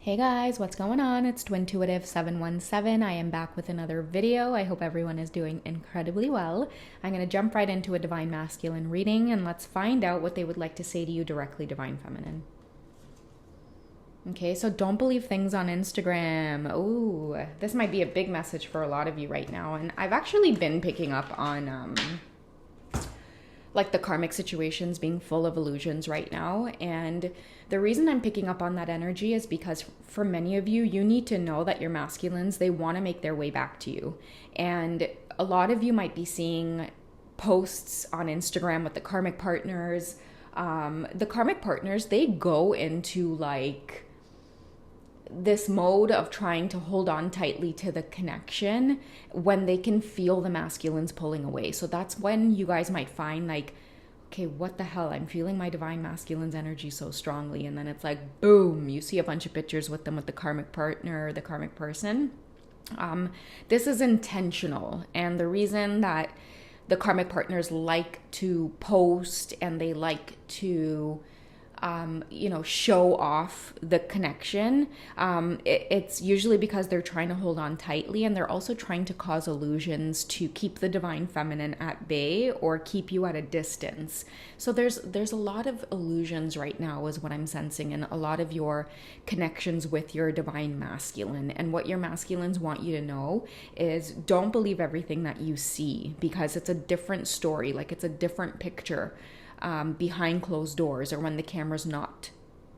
Hey guys, what's going on? It's Twintuitive717. I am back with another video. I hope everyone is doing incredibly well. I'm going to jump right into a Divine Masculine reading and let's find out what they would like to say to you directly, Divine Feminine. Okay, so don't believe things on Instagram. Ooh, this might be a big message for a lot of you right now. And I've actually been picking up on like the karmic situations being full of illusions right now. And the reason I'm picking up on that energy is because for many of you, you need to know that your masculines, they want to make their way back to you. And a lot of you might be seeing posts on Instagram with the karmic partners. The karmic partners, they go into like this mode of trying to hold on tightly to the connection when they can feel the masculines pulling away. So that's when you guys might find like, okay, what the hell? I'm feeling my divine masculine's energy so strongly. And then it's like, boom, you see a bunch of pictures with them with the karmic partner or the karmic person. This is intentional. And the reason that the karmic partners like to post and they like to show off the connection. It's usually because they're trying to hold on tightly, and they're also trying to cause illusions to keep the divine feminine at bay or keep you at a distance. So there's a lot of illusions right now is what I'm sensing, and a lot of your connections with your divine masculine. And what your masculines want you to know is don't believe everything that you see, because it's a different story, like it's a different picture. Behind closed doors, or when the camera's not,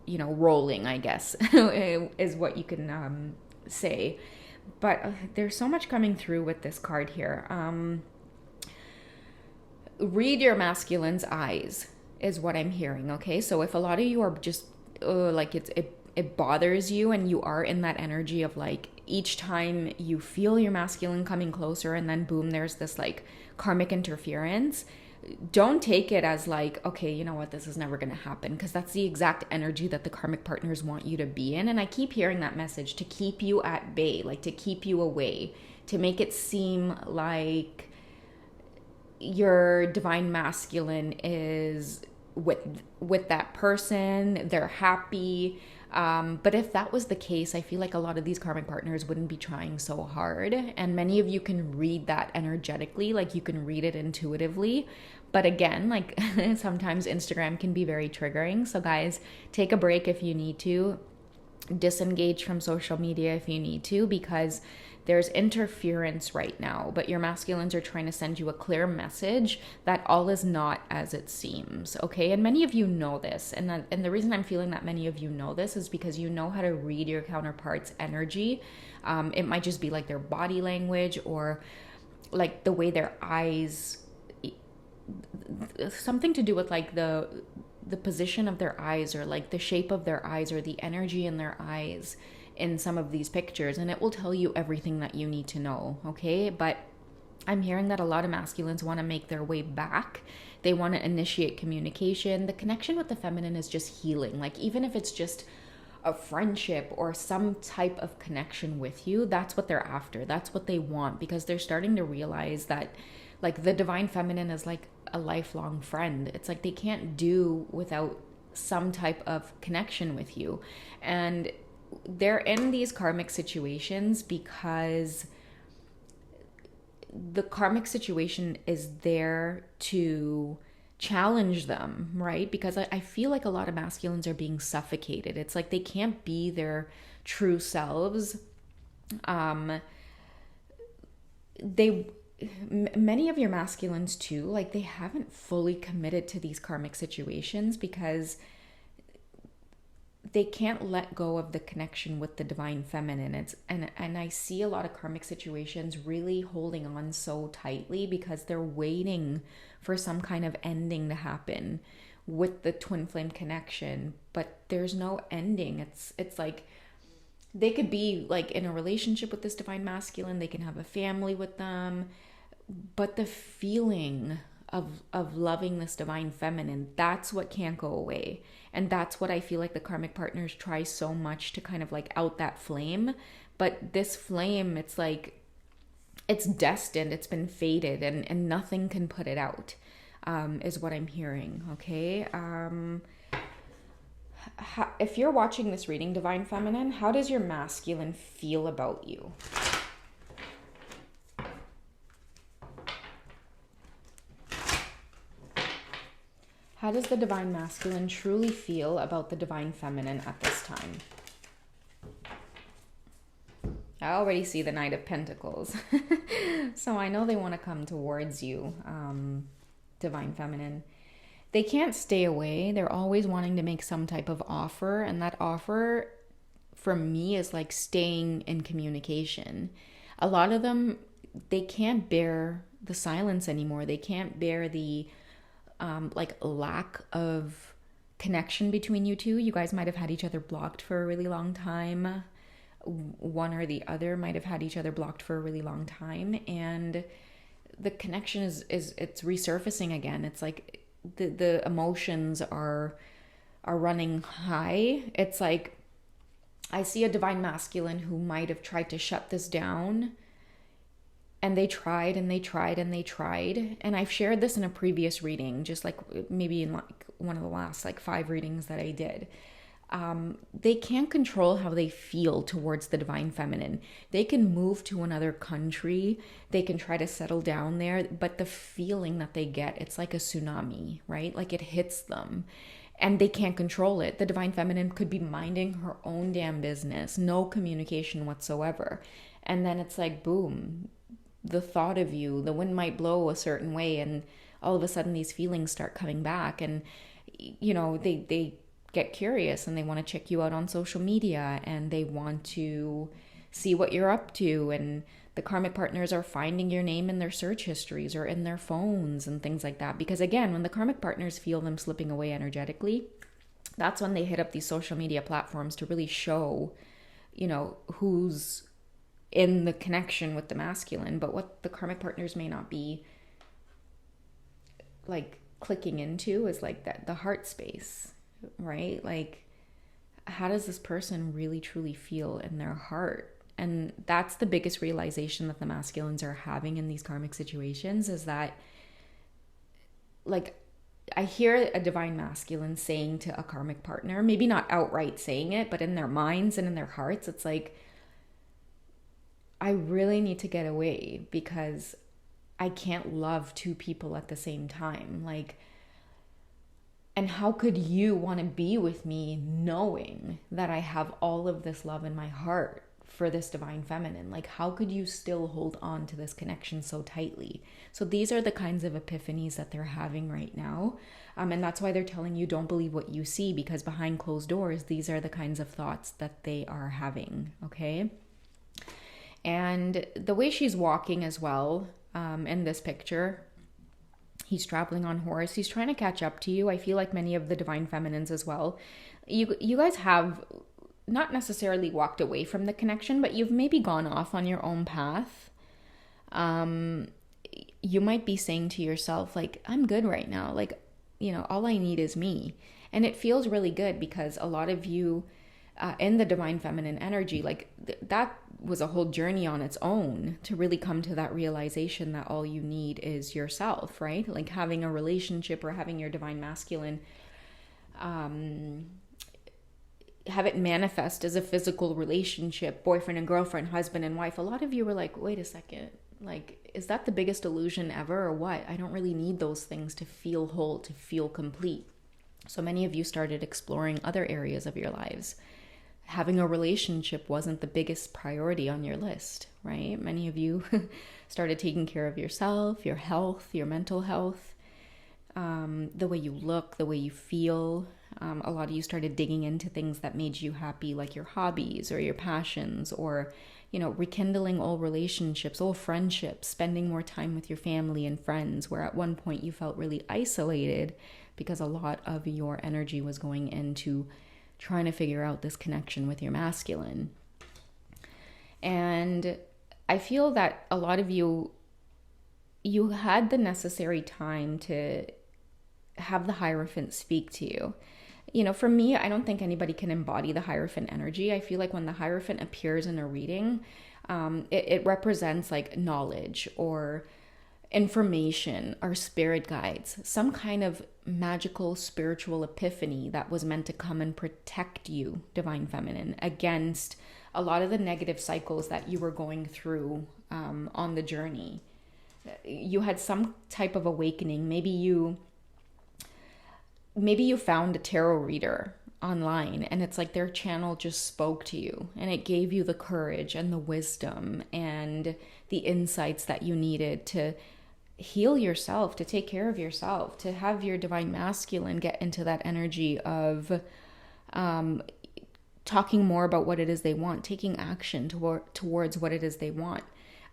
rolling, I guess, is what you can say. But there's so much coming through with this card here. Read your masculine's eyes is what I'm hearing, okay? So if a lot of you are just like it bothers you and you are in that energy of like each time you feel your masculine coming closer and then boom, there's this like karmic interference, don't take it as like, okay, you know what, this is never going to happen, because that's the exact energy that the karmic partners want you to be in. And I keep hearing that message to keep you at bay, like to keep you away, to make it seem like your divine masculine is with that person, they're happy. But if that was the case, I feel like a lot of these karmic partners wouldn't be trying so hard. And many of you can read that energetically, like you can read it intuitively. But again, like sometimes Instagram can be very triggering. So guys, take a break if you need to. Disengage from social media if you need to, because there's interference right now, but your masculines are trying to send you a clear message that all is not as it seems, okay? And many of you know this, and the reason I'm feeling that many of you know this is because you know how to read your counterpart's energy. It might just be like their body language or like the way their eyes, something to do with like the position of their eyes, or like the shape of their eyes, or the energy in their eyes in some of these pictures, and it will tell you everything that you need to know, okay? But I'm hearing that a lot of masculines want to make their way back. They want to initiate communication. The connection with the feminine is just healing. Like even if it's just a friendship or some type of connection with you, that's what they're after. That's what they want, because they're starting to realize that like the divine feminine is like a lifelong friend. It's like they can't do without some type of connection with you. And they're in these karmic situations because the karmic situation is there to challenge them, right? Because I feel like a lot of masculines are being suffocated. It's like they can't be their true selves. Many of your masculines too, like they haven't fully committed to these karmic situations because they can't let go of the connection with the divine feminine. And I see a lot of karmic situations really holding on so tightly because they're waiting for some kind of ending to happen with the twin flame connection, but there's no ending. It's like they could be like in a relationship with this divine masculine, they can have a family with them, but the feeling of loving this divine feminine, that's what can't go away. And that's what I feel like the karmic partners try so much to kind of like out that flame. But this flame, it's like it's destined, it's been fated, and nothing can put it out, is what I'm hearing. Okay. if you're watching this reading, Divine Feminine, how does your masculine feel about you? How does the Divine Masculine truly feel about the Divine Feminine at this time? I already see the Knight of Pentacles. So I know they want to come towards you, Divine Feminine. They can't stay away. They're always wanting to make some type of offer. And that offer, for me, is like staying in communication. A lot of them, they can't bear the silence anymore. They can't bear the lack of connection between you two. You guys might have had each other blocked for a really long time. One or the other might have had each other blocked for a really long time, and the connection is it's resurfacing again. It's like the emotions are running high. It's like I see a Divine Masculine who might have tried to shut this down, and they tried and they tried and they tried. And I've shared this in a previous reading, just like maybe in like one of the last like 5 readings that I did. They can't control how they feel towards the Divine Feminine. They can move to another country. They can try to settle down there. But the feeling that they get, it's like a tsunami, right? Like it hits them and they can't control it. The Divine Feminine could be minding her own damn business, no communication whatsoever. And then it's like, boom, the thought of you, the wind might blow a certain way. And all of a sudden these feelings start coming back. And, you know, they get curious and they want to check you out on social media and they want to see what you're up to, and the karmic partners are finding your name in their search histories or in their phones and things like that. Because again, when the karmic partners feel them slipping away energetically, that's when they hit up these social media platforms to really show, you know, who's in the connection with the masculine. But what the karmic partners may not be like clicking into is like that, the heart space, right? Like, how does this person really truly feel in their heart? And that's the biggest realization that the masculines are having in these karmic situations, is that, like, I hear a Divine Masculine saying to a karmic partner, maybe not outright saying it, but in their minds and in their hearts, it's like, I really need to get away because I can't love 2 people at the same time. Like, and how could you want to be with me knowing that I have all of this love in my heart for this Divine Feminine? Like, how could you still hold on to this connection so tightly? So these are the kinds of epiphanies that they're having right now. And that's why they're telling you, don't believe what you see, because behind closed doors, these are the kinds of thoughts that they are having, okay? And the way she's walking as well, in this picture, he's traveling on horse. He's trying to catch up to you. I feel like many of the Divine Feminines as well. You guys have not necessarily walked away from the connection, but you've maybe gone off on your own path. You might be saying to yourself, like, I'm good right now. Like, you know, all I need is me. And it feels really good because a lot of you in the Divine Feminine energy, like that was a whole journey on its own to really come to that realization that all you need is yourself, right? Like having a relationship or having your Divine Masculine have it manifest as a physical relationship, boyfriend and girlfriend, husband and wife. A lot of you were like, wait a second, like, is that the biggest illusion ever or what? I don't really need those things to feel whole, to feel complete. So many of you started exploring other areas of your lives. Having a relationship wasn't the biggest priority on your list, right? Many of you started taking care of yourself, your health, your mental health, the way you look, the way you feel. A lot of you started digging into things that made you happy, like your hobbies or your passions, or, you know, rekindling old relationships, old friendships, spending more time with your family and friends, where at one point you felt really isolated because a lot of your energy was going into trying to figure out this connection with your masculine. And I feel that a lot of you had the necessary time to have the Hierophant speak to you. You know, for me, I don't think anybody can embody the Hierophant energy. I feel like when the Hierophant appears in a reading, it represents like knowledge, or information, our spirit guides, some kind of magical spiritual epiphany that was meant to come and protect you, Divine Feminine, against a lot of the negative cycles that you were going through on the journey. You had some type of awakening. Maybe you found a tarot reader online, and it's like their channel just spoke to you and it gave you the courage and the wisdom and the insights that you needed to heal yourself, to take care of yourself, to have your divine masculine get into that energy of talking more about what it is they want, taking action towards what it is they want.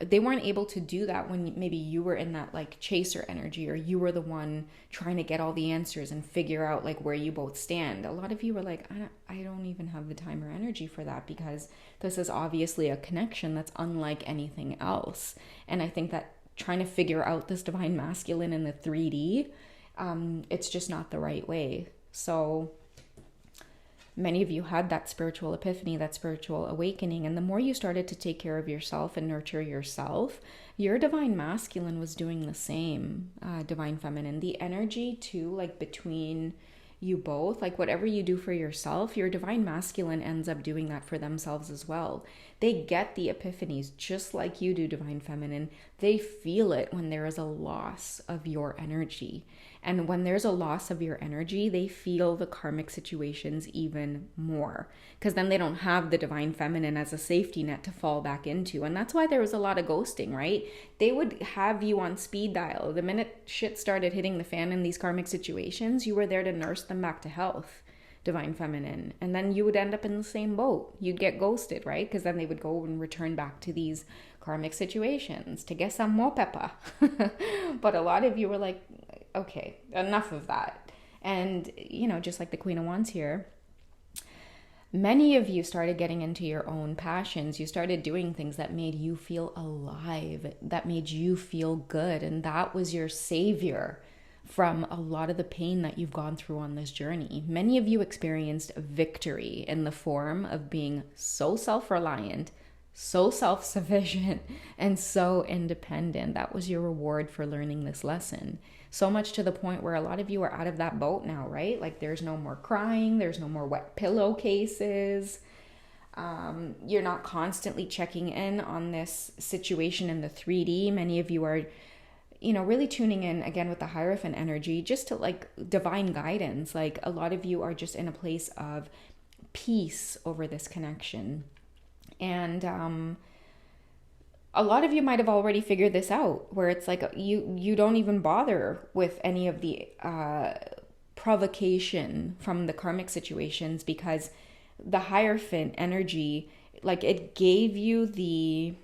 They weren't able to do that when maybe you were in that like chaser energy, or you were the one trying to get all the answers and figure out like where you both stand. A lot of you were like, I don't even have the time or energy for that, because this is obviously a connection that's unlike anything else. And I think that trying to figure out this divine masculine in the 3D, it's just not the right way. So many of you had that spiritual epiphany, that spiritual awakening. And the more you started to take care of yourself and nurture yourself, your divine masculine was doing the same, divine feminine. The energy too, like between you both, like whatever you do for yourself, your divine masculine ends up doing that for themselves as well. They get the epiphanies just like you do, divine feminine. They feel it when there is a loss of your energy. And when there's a loss of your energy, they feel the karmic situations even more, because then they don't have the divine feminine as a safety net to fall back into. And that's why there was a lot of ghosting, right? They would have you on speed dial. The minute shit started hitting the fan in these karmic situations, you were there to nurse them back to health, divine feminine. And then you would end up in the same boat. You'd get ghosted, right? Because then they would go and return back to these karmic situations to get some more pepper. But a lot of you were like, okay, enough of that. And, you know, just like the Queen of Wands here, many of you started getting into your own passions. You started doing things that made you feel alive, that made you feel good. And that was your savior from a lot of the pain that you've gone through on this journey. Many of you experienced victory in the form of being so self-reliant, so self-sufficient, and so independent. That was your reward for learning this lesson. So much to the point where a lot of you are out of that boat now, right? Like there's no more crying, there's no more wet pillowcases. You're not constantly checking in on this situation in the 3D. Many of you are, you know, really tuning in again with the Hierophant energy, just to like divine guidance. Like a lot of you are just in a place of peace over this connection. And a lot of you might have already figured this out, where it's like you don't even bother with any of the provocation from the karmic situations, because the Hierophant energy, like it gave you the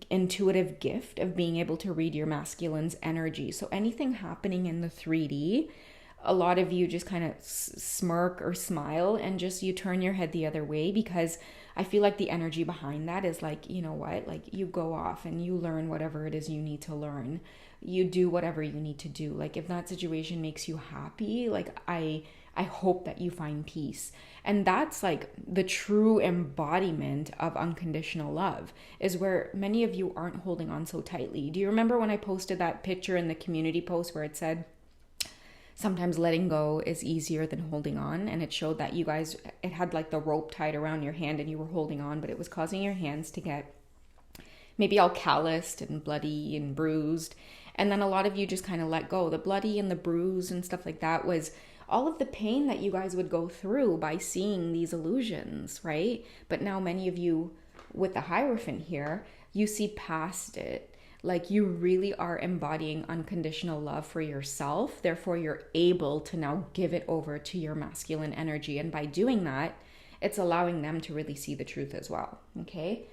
intuitive gift of being able to read your masculine's energy. So anything happening in the 3D, a lot of you just kind of smirk or smile and just you turn your head the other way, because I feel like the energy behind that is like, you know what, like you go off and you learn whatever it is you need to learn. You do whatever you need to do. Like if that situation makes you happy, like I hope that you find peace. And that's like the true embodiment of unconditional love, is where many of you aren't holding on so tightly. Do you remember when I posted that picture in the community post where it said, sometimes letting go is easier than holding on? And it showed that you guys, it had like the rope tied around your hand and you were holding on, but it was causing your hands to get maybe all calloused and bloody and bruised. And then a lot of you just kind of let go. The bloody and the bruise and stuff like that was all of the pain that you guys would go through by seeing these illusions, right? But now many of you with the Hierophant here, you see past it. Like you really are embodying unconditional love for yourself. Therefore, you're able to now give it over to your masculine energy. And by doing that, it's allowing them to really see the truth as well. Okay.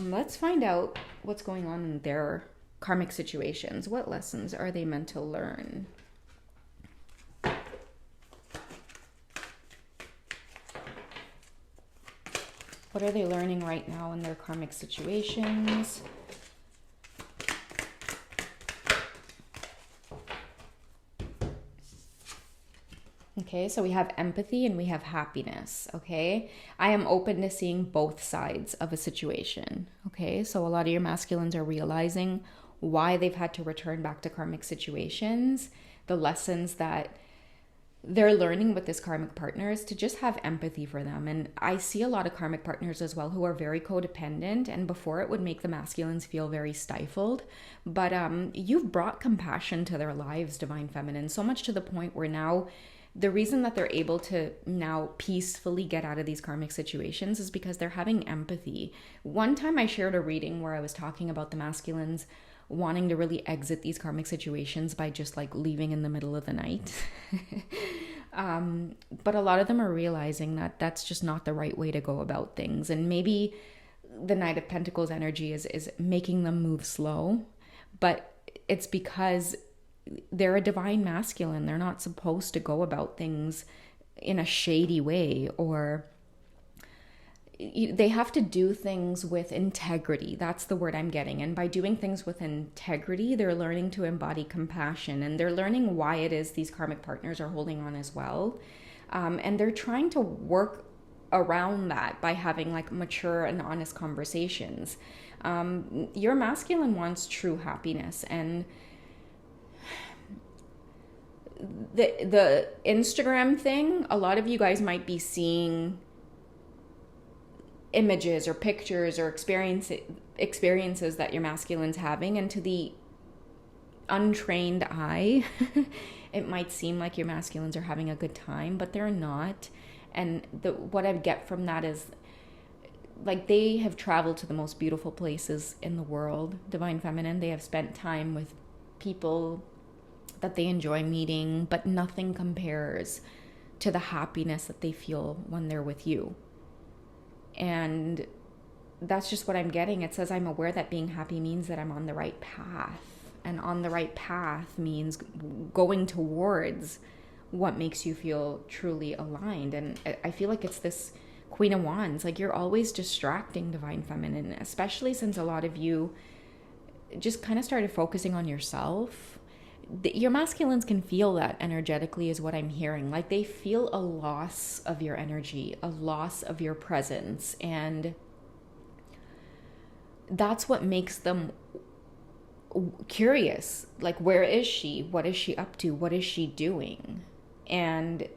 Let's find out what's going on in their karmic situations. What lessons are they meant to learn? What are they learning right now in their karmic situations? Okay, so we have empathy and we have happiness, okay? I am open to seeing both sides of a situation, okay? So a lot of your masculines are realizing why they've had to return back to karmic situations, the lessons that they're learning with this karmic partner is to just have empathy for them. And I see a lot of karmic partners as well who are very codependent, and before it would make the masculines feel very stifled. But you've brought compassion to their lives, Divine Feminine, so much to the point where now the reason that they're able to now peacefully get out of these karmic situations is because they're having empathy. One time I shared a reading where I was talking about the masculines wanting to really exit these karmic situations by just like leaving in the middle of the night. But a lot of them are realizing that that's just not the right way to go about things. And maybe the Knight of Pentacles energy is making them move slow, but it's because they're a divine masculine. They're not supposed to go about things in a shady way, or they have to do things with integrity. That's the word I'm getting. And by doing things with integrity, they're learning to embody compassion, and they're learning why it is these karmic partners are holding on as well. And they're trying to work around that by having like mature and honest conversations. Your masculine wants true happiness, and the Instagram thing, a lot of you guys might be seeing images or pictures or experiences that your masculine's having, and to the untrained eye it might seem like your masculines are having a good time, but they're not. And what I get from that is like they have traveled to the most beautiful places in the world, Divine Feminine. They have spent time with people that they enjoy meeting, but nothing compares to the happiness that they feel when they're with you. And that's just what I'm getting. It says, I'm aware that being happy means that I'm on the right path. And on the right path means going towards what makes you feel truly aligned. And I feel like it's this Queen of Wands. Like you're always distracting, Divine Feminine, especially since a lot of you just kind of started focusing on yourself. Your masculines can feel that energetically is what I'm hearing. Like they feel a loss of your energy, a loss of your presence. And that's what makes them curious. Like, where is she? What is she up to? What is she doing? And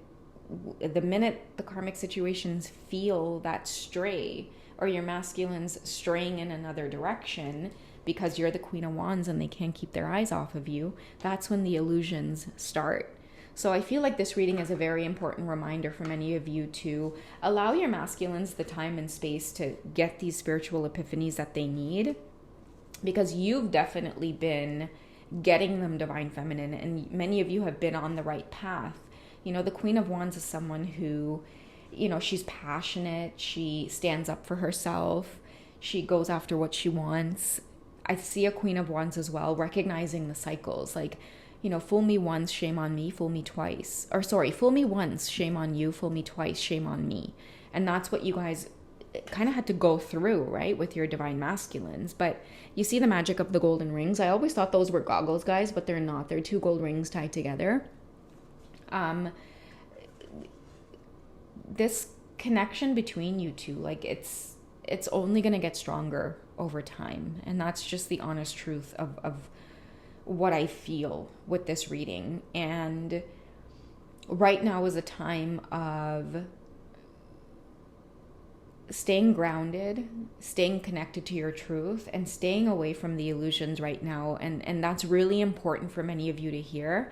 the minute the karmic situations feel that stray, or your masculines straying in another direction, because you're the Queen of Wands and they can't keep their eyes off of you, that's when the illusions start. So I feel like this reading is a very important reminder for many of you to allow your masculines the time and space to get these spiritual epiphanies that they need, because you've definitely been getting them, Divine Feminine, and many of you have been on the right path. You know, the Queen of Wands is someone who, you know, she's passionate, she stands up for herself, she goes after what she wants. I see a Queen of Wands as well, recognizing the cycles. Like, you know, fool me once, shame on me, fool me twice. Or sorry, fool me once, shame on you, fool me twice, shame on me. And that's what you guys kind of had to go through, right, with your divine masculines. But you see the magic of the golden rings. I always thought those were goggles, guys, but they're not. They're two gold rings tied together. This connection between you two, like it's only going to get stronger over time. And that's just the honest truth of what I feel with this reading. And right now is a time of staying grounded, staying connected to your truth, and staying away from the illusions right now. And that's really important for many of you to hear,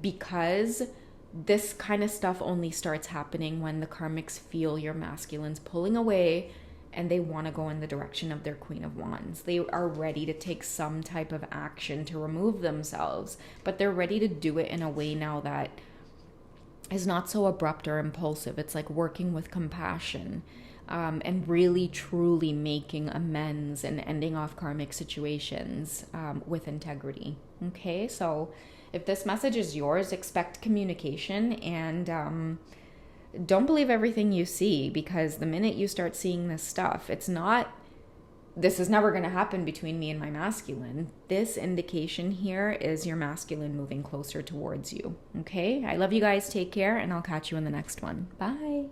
because this kind of stuff only starts happening when the karmics feel your masculines pulling away and they want to go in the direction of their Queen of Wands. They are ready to take some type of action to remove themselves, but they're ready to do it in a way now that is not so abrupt or impulsive. It's like working with compassion, and really truly making amends and ending off karmic situations with integrity. Okay, so if this message is yours, expect communication, and don't believe everything you see, because the minute you start seeing this stuff, this is never going to happen between me and my masculine. This indication here is your masculine moving closer towards you. Okay, I love you guys. Take care, and I'll catch you in the next one. Bye.